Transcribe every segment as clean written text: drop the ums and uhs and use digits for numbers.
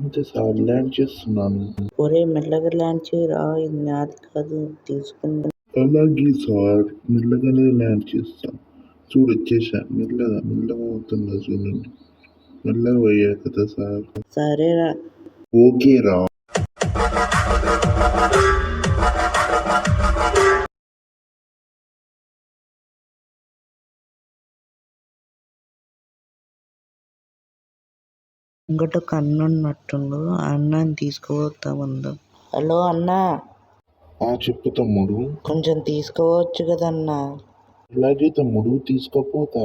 అంతే sir land చేస్తున్నాను. ఒరే మెల్లగా ల్యాండ్ చేయరా, ఇది నాది కాదు, తీసుకుందా. అలాగే సార్ మెల్లగానే ల్యాండ్ చేస్తాం. చూడు వచ్చేసా, మెల్లగా మెల్లగా అవుతుందా చూడండి. మెల్లగా పోయా కదా సార్. సరేరా. ఓకే రా. ముంగట ఒక అన్న ఉన్నట్టుండు, ఆ అన్నని తీసుకుపోతామందాం. హలో అన్నా, చెప్పు తమ్ముడు. కొంచెం తీసుకుపోవచ్చు కదన్నా. అలాగే తమ్ముడు తీసుకుపోతా.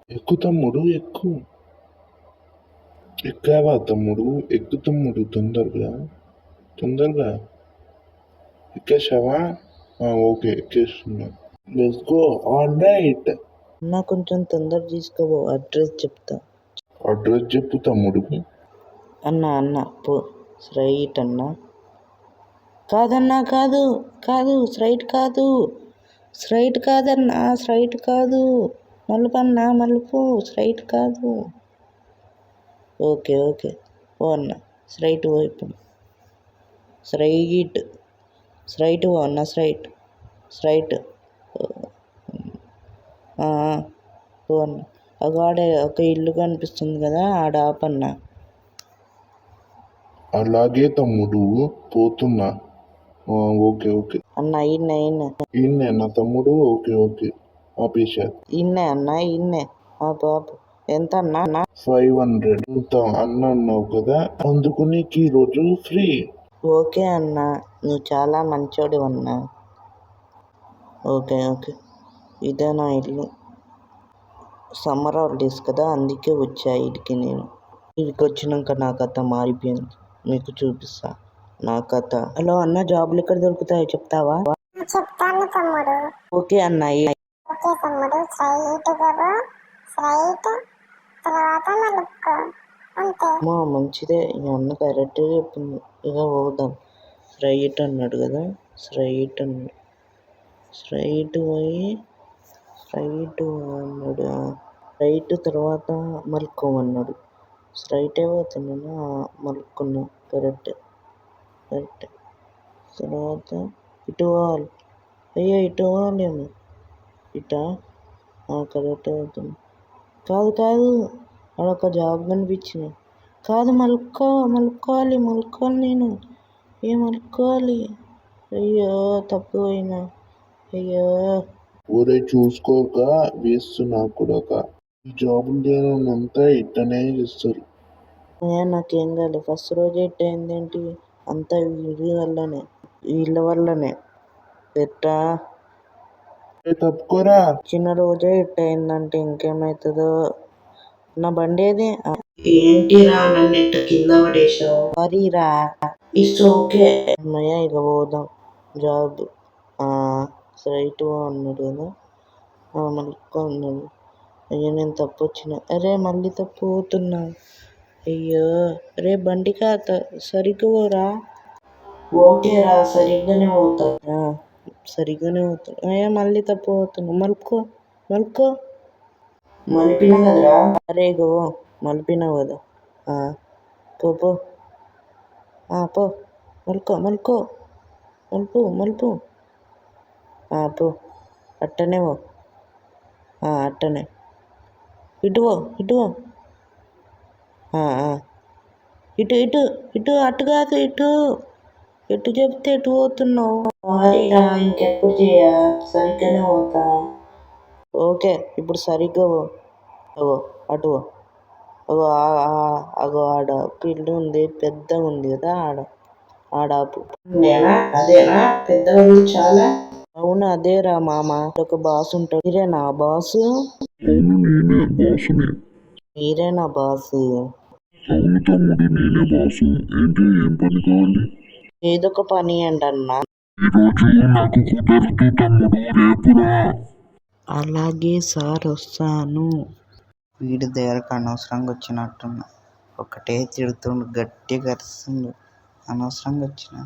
ఎక్కు తమ్ముడు ఎక్కు. ఎక్కావా తమ్ముడు? ఎక్కు తమ్ముడు తొందరగా తొందరగా. ఎక్కేసావా? ఓకే ఎక్కేస్తున్నా. Let's go. All right. అన్నా కొంచెం తొందర తీసుకోబో, అడ్రస్ చెప్తా. అడ్రస్ చెప్పు తమ్ముడు. అన్న పో స్ట్రైట్ అన్నా. కాదన్నా, కాదు కాదు, స్ట్రైట్ కాదు, స్ట్రైట్ కాదన్నా, స్ట్రైట్ కాదు, మలుపు అన్నా, మలుపు, స్ట్రైట్ కాదు. ఓకే ఓ అన్న, స్ట్రైట్ పో. ఇప్పుడు స్ట్రైట్ పో అన్న, స్ట్రైట్ పో అన్న. ఆడే ఒక ఇల్లు కనిపిస్తుంది కదా, ఆడ ఆపన్నా. అలాగే తమ్ముడు పోతున్నా. ఓకే ఓకే అన్న ఈయన్నే నా తమ్ముడు. ఓకే ఓకే ఆపేశా. ఇన్నే అన్న, ఇన్నే. ఆపు. ఎంత అన్నా? 500. అన్న అన్నావు కదా, అందుకు నీకు ఈరోజు ఫ్రీ. ఓకే అన్న, నువ్వు చాలా మంచోడు అన్నా. ఓకే ఇదే నా ఇల్లు. సమ్మర్ హాలిడేస్ కదా, అందుకే వచ్చా ఇడికి. నేను ఇడికి వచ్చినాక నా కథ మారిపోయింది, మీకు చూపిస్తా నా కథ. హలో అన్న, జాబులు ఎక్కడ దొరుకుతాయో చెప్తావా? చెప్తాను తమ్ముడు. ఓకే అన్న. ఓకే తమ్ముడు, స్ట్రైట్ తర్వాత మలుపుకో, అంతే. మంచిదే, ఈ అన్న కరెక్ట్ చెప్పింది. ఇక పోదాం. స్ట్రైట్ అన్నాడు కదా, స్ట్రైట్ పోయి స్ట్రైట్ అన్నాడు. రైట్ తర్వాత మలుపుకోమన్నాడు. స్ట్రైటే పోతున్నాను, మలుపుకున్నా. కరెక్ట్. తర్వాత ఇటు పోవాలి. అయ్యో ఇటు పోవాలేమో. ఇటా? కరెక్ట్ అవుతుంది. కాదు, అడొక జాబ్ కనిపించింది. కాదు, మలుపుకోవాలి నేను. మలుపుకోవాలి. అయ్యో తప్పు పోయినా. అయ్యో ఊరే చూసుకోక వేస్తున్నా కూడా. ఈ జాబులు లేనంతా ఇట్టనే చేస్తారు. నాకేం కాదు, ఫస్ట్ రోజే ఇట్ట అయిందేంటి? అంతా వీళ్ళ వల్లనే. ఎట్టా తప్పుకోరా. చిన్న రోజే ఇట్ట అయిందంటే ఇంకేమవుతుందో. నా బండి ఏది? ఏంటిరా నన్ను ఇట్ట కింద పడేసావు? సారీరా. It's okay. అమ్మయ్య, ఇక పోదాం. జాబ్ స్ట్రైట్ అన్నాడు కదా, మలుపుకో అన్నాడు. అయ్యో నేను తప్పు వచ్చిన. అరే మళ్ళీ తప్పు పోతున్నా. అయ్యో రే బండి సరిగ్గా పోరా. ఓకేరా, సరిగ్గానే పోతా. అయ్యా మళ్ళీ తప్పు పోతున్నా. మలుపుకో. మలిపినా కదరా. అరే గో మలిపినావు కదా. పో మలుకో. మలుపు. పో. అట్టనే పో. అట్టనే. ఇటు పో. ఇటు అటు కాదు, ఎటు చెప్తే ఎటు పోతున్నావు? ఇంకెప్పుడు సరిగ్గానే పోతా. ఓకే ఇప్పుడు సరిగ్గా పో. అటు పో. ఆడ ఇల్లు ఉంది, పెద్దగా ఉంది కదా, ఆడాపు. అదేనా పెద్దగా ఉంది చాలా? అవును అదేరా మామ. ఒక బాస్ ఉంటాడు. మీరేనా బాసు? మీరేనా బాసు? ఏదో ఒక పని అండి అన్న. అలాగే సార్, వస్తాను. వీడి దగ్గరకు అనవసరంగా వచ్చినట్టున్నా. ఒకటే తిడుతుండు, గట్టిగా అరుస్తుండు. అనవసరంగా వచ్చిన.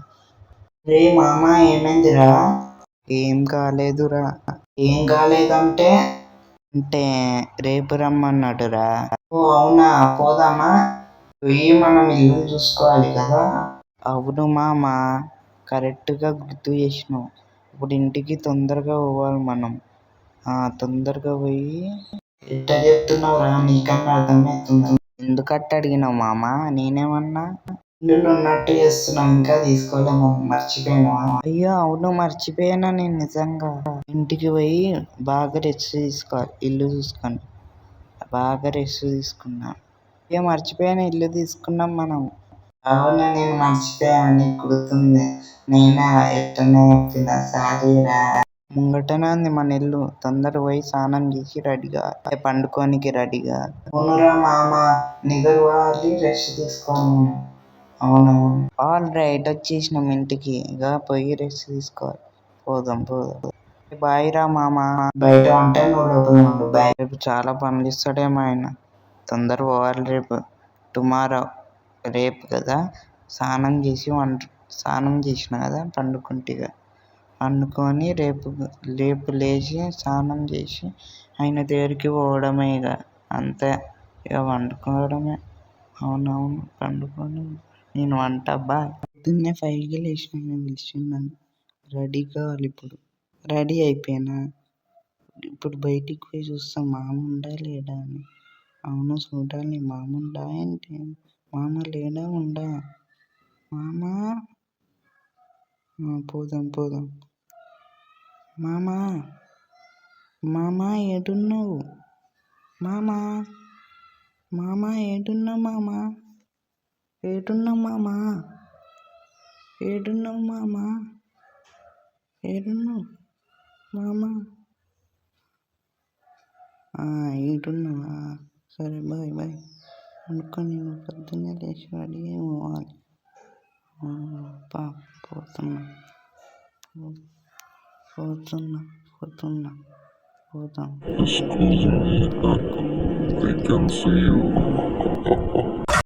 రే మామ, ఏమైందిరా? ఏం కాలేదురా. ఏం కాలేదంటే? రేపు రమ్మన్నాడురా. అవునా, పోదామా? పోయి మనం ఇల్లు చూసుకోవాలి కదా. అవును మామ, కరెక్ట్గా గుర్తు చేసినావు. ఇప్పుడు ఇంటికి తొందరగా పోవాలి మనం. తొందరగా పోయి ఎట్ట చెప్తున్నావురా, నీకన్నా అర్థమవుతుందా? ఎందుకట్ట అడిగినావు మామ? నేనేమన్నా ఇల్లు ఉన్నట్టు చేస్తున్నావు, ఇంకా తీసుకోలేము, మర్చిపోయినా? అయ్యో అవును, మర్చిపోయానా నేను నిజంగా. ఇంటికి పోయి బాగా రెస్ట్ తీసుకోవాలి, ఇల్లు చూసుకొని బాగా రెస్ట్ తీసుకున్నా. ఇక మర్చిపోయాను, ఇల్లు తీసుకున్నాం మనం. అవునా, నేను మర్చిపోయాను, నీకు గుర్తుంది. నేనే ఎట్టనే చెప్పిన, సారీరా. ముంగటనే ఉంది మన ఇల్లు, తొందర పోయి స్నానం చేసి రెడీగా పండుకోనికి రెడీగా. అవునురా మామ, నిద్ర పోవాలి, రెస్ట్ తీసుకోవాలి. అవునవును. ఆల్ రైట్, వచ్చేసినాం ఇంటికి. ఇక పోయి రెస్ట్ తీసుకోవాలి. పోదాం. బాయ్ రా మామ. బయట ఉంటే నువ్వు లోపల ఉండు. బాయ్. రేపు చాలా పనులు ఇస్తాడేమో ఆయన, తొందర పోవాలి రేపు. టుమారో, రేపు కదా. స్నానం చేసిన కదా, పండుకొని రేపు లేచి స్నానం చేసి ఆయన దగ్గరికి పోవడమే. ఇక అంతే, ఇక వండుకోవడమే. అవునవును, పండుకొని నేను వంట పొద్దున్నే 5కి లేచిన, నేను పిలిచిందని రెడీ కావాలి. ఇప్పుడు రెడీ అయిపోయినా. ఇప్పుడు బయటికి పోయి చూస్తాం మామ ఉండా లేడా అని. అవును, చూడాలి. మామ ఉండా ఏంటి? మామ లేడా ఉండా? మామ, పోదాం. మామ ఏడున్నావు? మామ ఏడున్నావు? ఈడున్నావా? సరే, బాయ్. అనుకొని నేను పొద్దున్నే లేచి రెడీ అయి పోవాలి. పోతున్నా. పోదాం. Excuse me, I can see you.